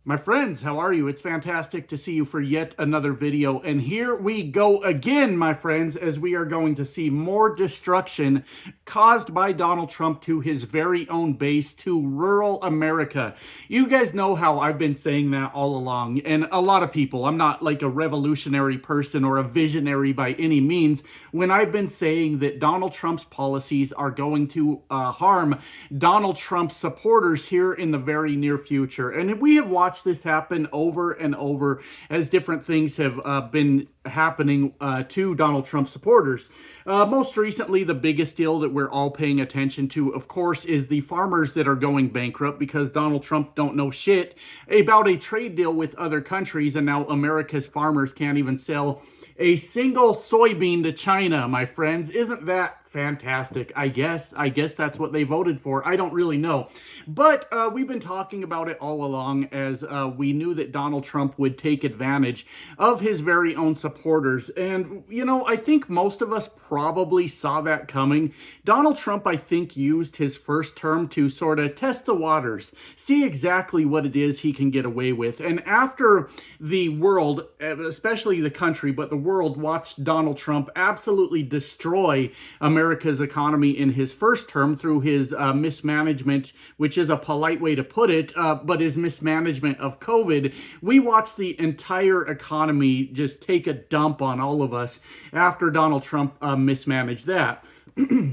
My friends, how are you? It's fantastic to see you for yet another video. And here we go again, my friends, as we are going to see more destruction caused by Donald Trump to his very own base, to rural America. You guys know how I've been saying that all along. And a lot of people, I'm not like a revolutionary person or a visionary by any means, when I've been saying that Donald Trump's policies are going to harm Donald Trump's supporters here in the very near future. And we have watched this happen over and over as different things have been happening to Donald Trump supporters. Most recently, the biggest deal that we're all paying attention to, of course, is the farmers that are going bankrupt because Donald Trump don't know shit about a trade deal with other countries, and now America's farmers can't even sell a single soybean to China, my friends. Isn't that fantastic? I guess that's what they voted for. I don't really know. But we've been talking about it all along, as we knew that Donald Trump would take advantage of his very own supporters. And, you know, I think most of us probably saw that coming. Donald Trump, I think, used his first term to sort of test the waters, see exactly what it is he can get away with. And after the world, especially the country, but the world, watched Donald Trump absolutely destroy America's economy in his first term through his mismanagement, which is a polite way to put it, but his mismanagement of COVID. We watched the entire economy just take a dump on all of us after Donald Trump mismanaged that.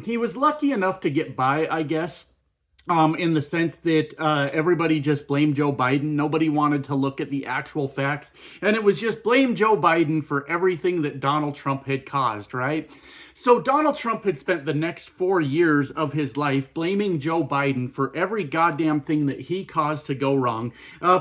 He was lucky enough to get by, I guess. In the sense that everybody just blamed Joe Biden. Nobody wanted to look at the actual facts. And it was just blame Joe Biden for everything that Donald Trump had caused, right? So Donald Trump had spent the next 4 years of his life blaming Joe Biden for every goddamn thing that he caused to go wrong.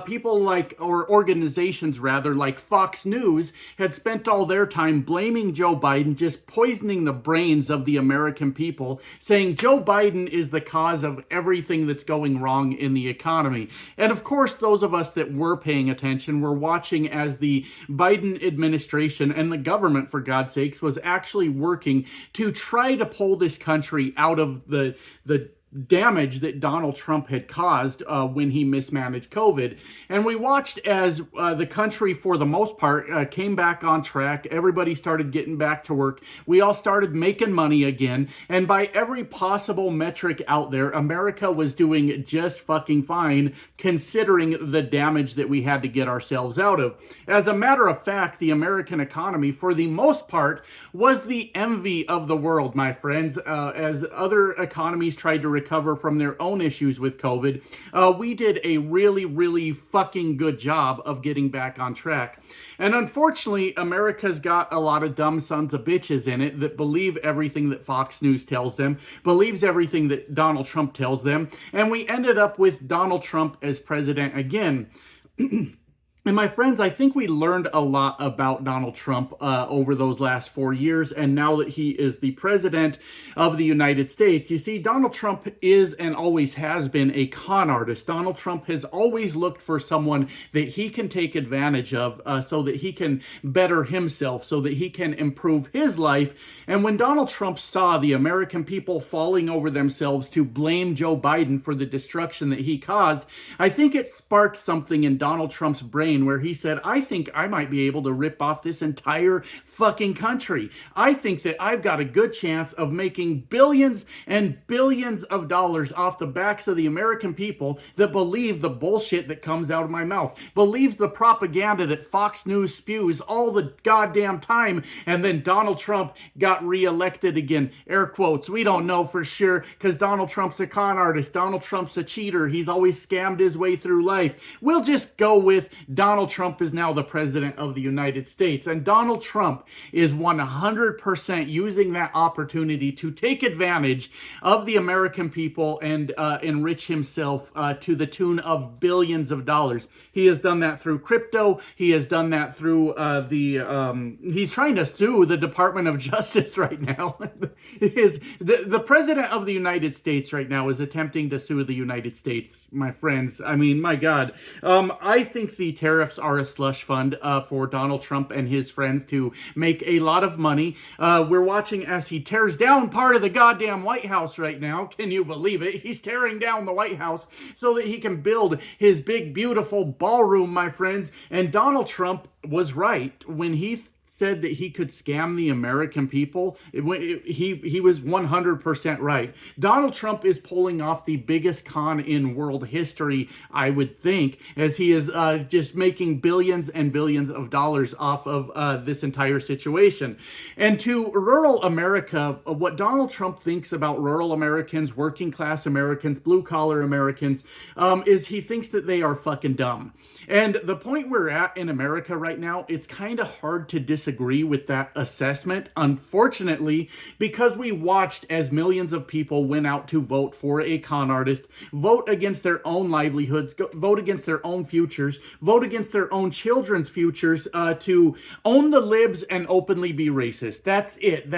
People like, or organizations rather, like Fox News had spent all their time blaming Joe Biden, just poisoning the brains of the American people, saying Joe Biden is the cause of everything that's going wrong in the economy. And of course, those of us that were paying attention were watching as the Biden administration and the government, for God's sakes, was actually working to try to pull this country out of the damage that Donald Trump had caused when he mismanaged COVID. And we watched as the country, for the most part, came back on track. Everybody started getting back to work. We all started making money again. And by every possible metric out there, America was doing just fucking fine, considering the damage that we had to get ourselves out of. As a matter of fact, the American economy, for the most part, was the envy of the world, my friends. As other economies tried to recover from their own issues with COVID, we did a really fucking good job of getting back on track. And unfortunately, America's got a lot of dumb sons of bitches in it that believe everything that Fox News tells them, believes everything that Donald Trump tells them, and we ended up with Donald Trump as president again. And my friends, I think we learned a lot about Donald Trump over those last 4 years, and now that he is the president of the United States. You see, Donald Trump is and always has been a con artist. Donald Trump has always looked for someone that he can take advantage of so that he can better himself, so that he can improve his life. And when Donald Trump saw the American people falling over themselves to blame Joe Biden for the destruction that he caused, I think it sparked something in Donald Trump's brain where he said, I think I might be able to rip off this entire fucking country. I think that I've got a good chance of making billions and billions of dollars off the backs of the American people that believe the bullshit that comes out of my mouth, believes the propaganda that Fox News spews all the goddamn time. And then Donald Trump got reelected again. Air quotes. We don't know for sure, because Donald Trump's a con artist. Donald Trump's a cheater. He's always scammed his way through life. We'll just go with Donald Trump is now the president of the United States. And Donald Trump is 100% using that opportunity to take advantage of the American people and enrich himself to the tune of billions of dollars. He has done that through crypto. He has done that through he's trying to sue the Department of Justice right now. The president of the United States right now is attempting to sue the United States, my friends. I mean, my God. I think the tariffs are a slush fund for Donald Trump and his friends to make a lot of money. We're watching as he tears down part of the goddamn White House right now. Can you believe it? He's tearing down the White House so that he can build his big, beautiful ballroom, my friends. And Donald Trump was right when he said that he could scam the American people. He was 100% right. Donald Trump is pulling off the biggest con in world history, I would think, as he is just making billions and billions of dollars off of this entire situation. And to rural America, what Donald Trump thinks about rural Americans, working class Americans, blue collar Americans, is he thinks that they are fucking dumb. And the point we're at in America right now, it's kind of hard to disagree with that assessment, unfortunately, because we watched as millions of people went out to vote for a con artist, vote against their own livelihoods, vote against their own futures, vote against their own children's futures, to own the libs and openly be racist. That's it.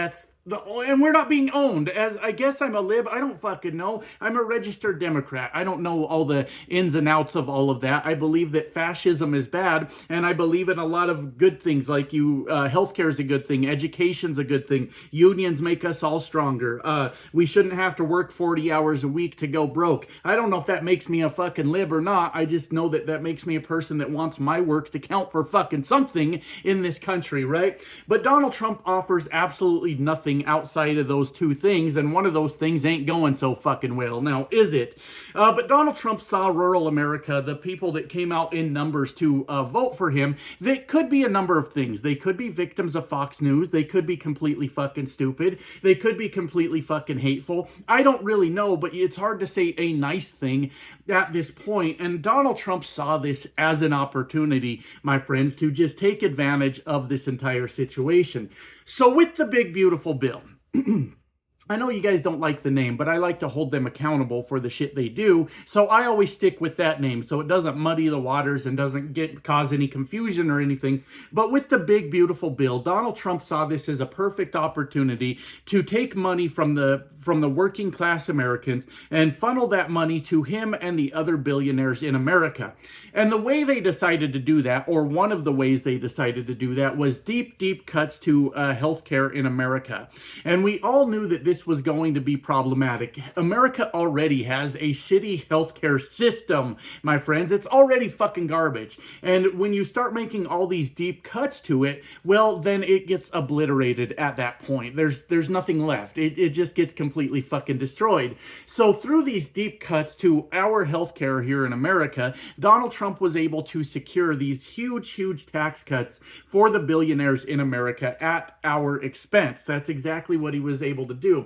And we're not being owned. As I guess I'm a lib. I don't fucking know. I'm a registered Democrat. I don't know all the ins and outs of all of that. I believe that fascism is bad, and I believe in a lot of good things, like healthcare is a good thing, education's a good thing, unions make us all stronger. We shouldn't have to work 40 hours a week to go broke. I don't know if that makes me a fucking lib or not. I just know that that makes me a person that wants my work to count for fucking something in this country, right? But Donald Trump offers absolutely nothing outside of those two things, and one of those things ain't going so fucking well. Now, is it? But Donald Trump saw rural America, the people that came out in numbers to vote for him, that could be a number of things. They could be victims of Fox News. They could be completely fucking stupid. They could be completely fucking hateful. I don't really know, but it's hard to say a nice thing at this point. And Donald Trump saw this as an opportunity, my friends, to just take advantage of this entire situation. So with the big, beautiful bill, I know you guys don't like the name, but I like to hold them accountable for the shit they do, so I always stick with that name so it doesn't muddy the waters and doesn't cause any confusion or anything. But with the big, beautiful bill, Donald Trump saw this as a perfect opportunity to take money from the working class Americans and funnel that money to him and the other billionaires in America. And the way they decided to do that, or one of the ways they decided to do that, was deep, deep cuts to healthcare in America. And we all knew that this was going to be problematic. America already has a shitty healthcare system, my friends. It's already fucking garbage. And when you start making all these deep cuts to it, well, then it gets obliterated at that point. There's nothing left. It just gets completely fucking destroyed. So through these deep cuts to our healthcare here in America, Donald Trump was able to secure these huge, huge tax cuts for the billionaires in America at our expense. That's exactly what he was able to do.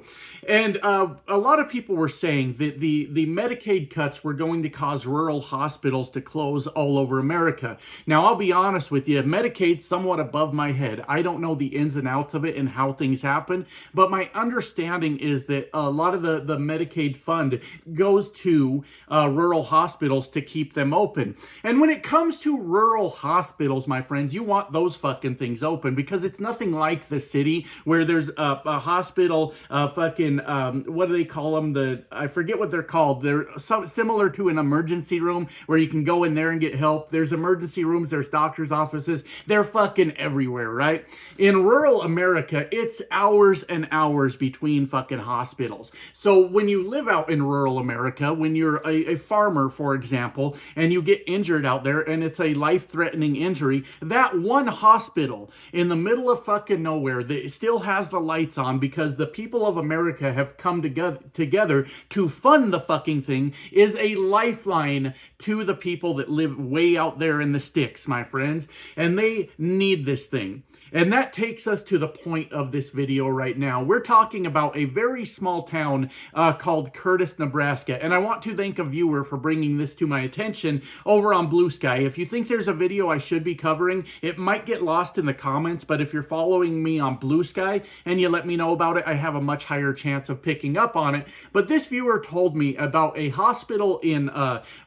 And a lot of people were saying that the Medicaid cuts were going to cause rural hospitals to close all over America. Now, I'll be honest with you, Medicaid's somewhat above my head. I don't know the ins and outs of it and how things happen, but my understanding is that a lot of the Medicaid fund goes to rural hospitals to keep them open. And when it comes to rural hospitals, my friends, you want those fucking things open, because it's nothing like the city where there's a hospital, what do they call them? I forget what they're called. They're similar to an emergency room where you can go in there and get help. There's emergency rooms, there's doctor's offices. They're fucking everywhere, right? In rural America, it's hours and hours between fucking hospitals. So when you live out in rural America, when you're a farmer, for example, and you get injured out there and it's a life-threatening injury, that one hospital in the middle of fucking nowhere that still has the lights on because the people of America have come together to fund the fucking thing is a lifeline to the people that live way out there in the sticks, my friends. And they need this thing. And that takes us to the point of this video right now. We're talking about a very small town called Curtis, Nebraska. And I want to thank a viewer for bringing this to my attention over on Blue Sky. If you think there's a video I should be covering, it might get lost in the comments, but if you're following me on Blue Sky and you let me know about it, I have a much higher chance of picking up on it. But this viewer told me about a hospital in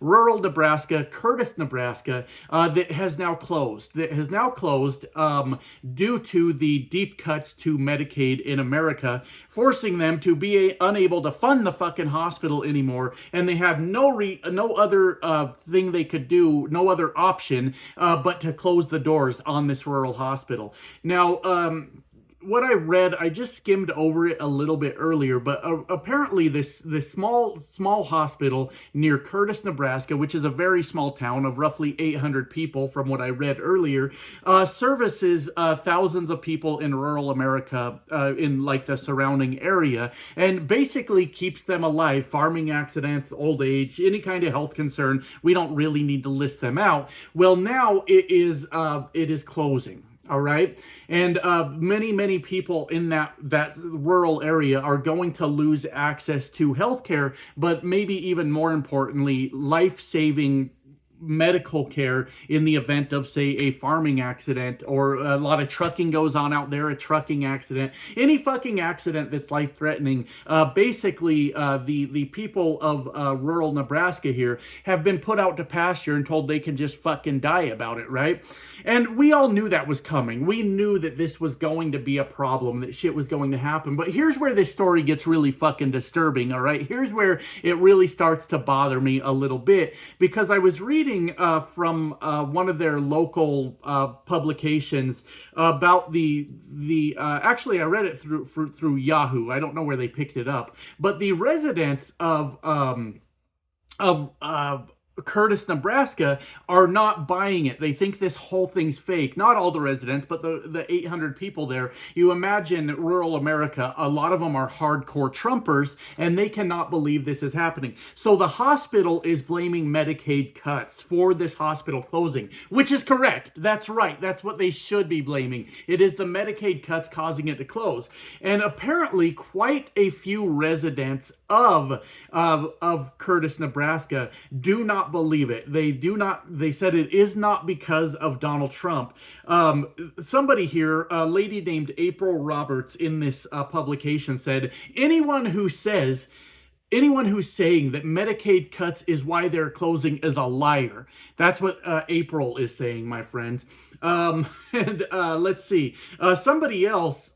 rural Nebraska, Curtis, Nebraska, that has now closed. Due to the deep cuts to Medicaid in America, forcing them to be unable to fund the fucking hospital anymore, and they have no other thing they could do, no other option but to close the doors on this rural hospital. Now, what I read, I just skimmed over it a little bit earlier, but apparently this small hospital near Curtis, Nebraska, which is a very small town of roughly 800 people from what I read earlier, services thousands of people in rural America in like the surrounding area, and basically keeps them alive. Farming accidents, old age, any kind of health concern, we don't really need to list them out. Well, now it is closing. All right. And many people in that rural area are going to lose access to healthcare, but maybe even more importantly, life-saving medical care in the event of, say, a farming accident, or a lot of trucking goes on out there, a trucking accident, any fucking accident that's life-threatening. Basically, the people of rural Nebraska here have been put out to pasture and told they can just fucking die about it, right? And we all knew that was coming. We knew that this was going to be a problem, that shit was going to happen. But here's where this story gets really fucking disturbing, all right? Here's where it really starts to bother me a little bit, because I was reading from one of their local publications about actually I read it through Yahoo. I don't know where they picked it up, but the residents of Curtis, Nebraska are not buying it. They think this whole thing's fake. Not all the residents, but the 800 people there. You imagine rural America, a lot of them are hardcore Trumpers, and they cannot believe this is happening. So the hospital is blaming Medicaid cuts for this hospital closing, which is correct. That's right. That's what they should be blaming. It is the Medicaid cuts causing it to close. And apparently quite a few residents of Curtis, Nebraska do not believe it. They said it is not because of Donald Trump. Somebody here, a lady named April Roberts in this publication said, anyone who's saying that Medicaid cuts is why they're closing is a liar. That's what April is saying, my friends. Let's see. Somebody else,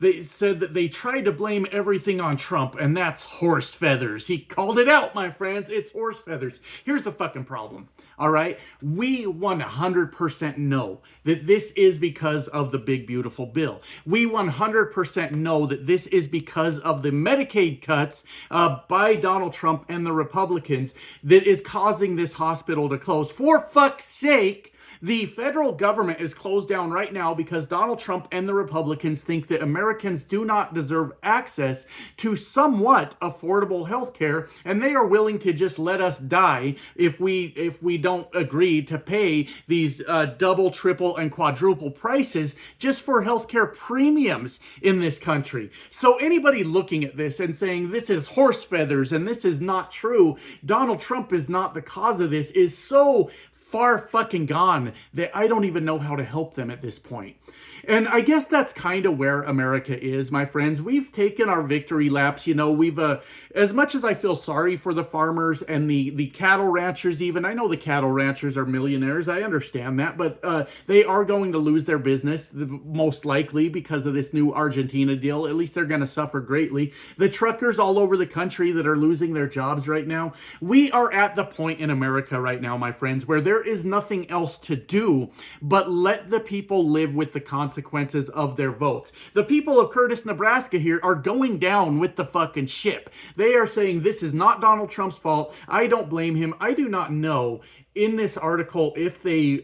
they said that they tried to blame everything on Trump, and that's horse feathers. He called it out, my friends. It's horse feathers. Here's the fucking problem, all right? We 100% know that this is because of the big, beautiful bill. We 100% know that this is because of the Medicaid cuts by Donald Trump and the Republicans that is causing this hospital to close. For fuck's sake, the federal government is closed down right now because Donald Trump and the Republicans think that Americans do not deserve access to somewhat affordable health care, and they are willing to just let us die if we don't agree to pay these double, triple, and quadruple prices just for healthcare premiums in this country. So anybody looking at this and saying this is horse feathers and this is not true, Donald Trump is not the cause of this, is so far fucking gone that I don't even know how to help them at this point. And I guess that's kind of where America is, my friends. We've taken our victory laps. You know, we've, as much as I feel sorry for the farmers and the cattle ranchers even, I know the cattle ranchers are millionaires, I understand that, but they are going to lose their business, most likely, because of this new Argentina deal. At least they're going to suffer greatly. The truckers all over the country that are losing their jobs right now. We are at the point in America right now, my friends, where there is nothing else to do but let the people live with the consequences of their votes. The people of Curtis, Nebraska here are going down with the fucking ship. They are saying this is not Donald Trump's fault. I don't blame him. I do not know in this article if they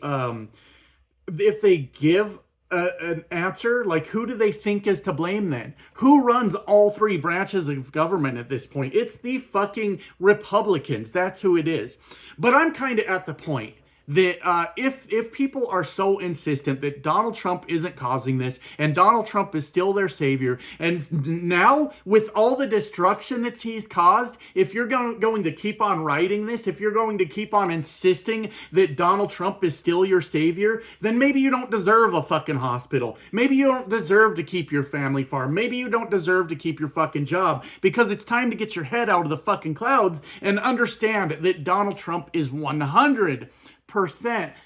give an answer, like who do they think is to blame then? Who runs all three branches of government at this point? It's the fucking Republicans. That's who it is. But I'm kind of at the point that if people are so insistent that Donald Trump isn't causing this and Donald Trump is still their savior, and now with all the destruction that he's caused, if you're going to keep on writing this, if you're going to keep on insisting that Donald Trump is still your savior, then maybe you don't deserve a fucking hospital. Maybe you don't deserve to keep your family farm. Maybe you don't deserve to keep your fucking job, because it's time to get your head out of the fucking clouds and understand that Donald Trump is 100%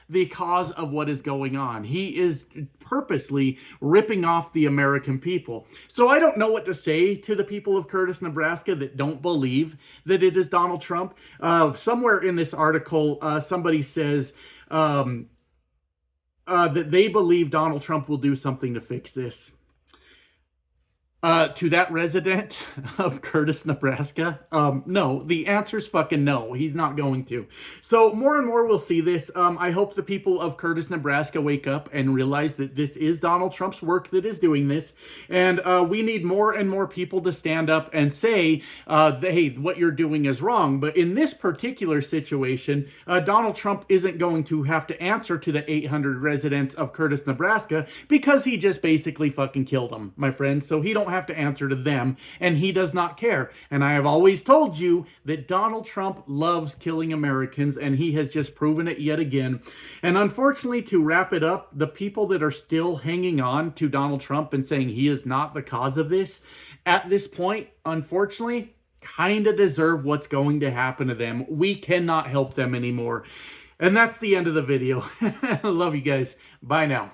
the cause of what is going on. He is purposely ripping off the American people. So I don't know what to say to the people of Curtis, Nebraska that don't believe that it is Donald Trump. Somewhere in this article, somebody says that they believe Donald Trump will do something to fix this. To that resident of Curtis, Nebraska, no, the answer's fucking no. He's not going to. So more and more we'll see this. I hope the people of Curtis, Nebraska wake up and realize that this is Donald Trump's work that is doing this. And we need more and more people to stand up and say, hey, what you're doing is wrong. But in this particular situation, Donald Trump isn't going to have to answer to the 800 residents of Curtis, Nebraska, because he just basically fucking killed them, my friends. So he don't have to answer to them, and he does not care. And I have always told you that Donald Trump loves killing Americans, and he has just proven it yet again. And unfortunately, to wrap it up, the people that are still hanging on to Donald Trump and saying he is not the cause of this, at this point, unfortunately, kind of deserve what's going to happen to them. We cannot help them anymore. And that's the end of the video. I love you guys. Bye now.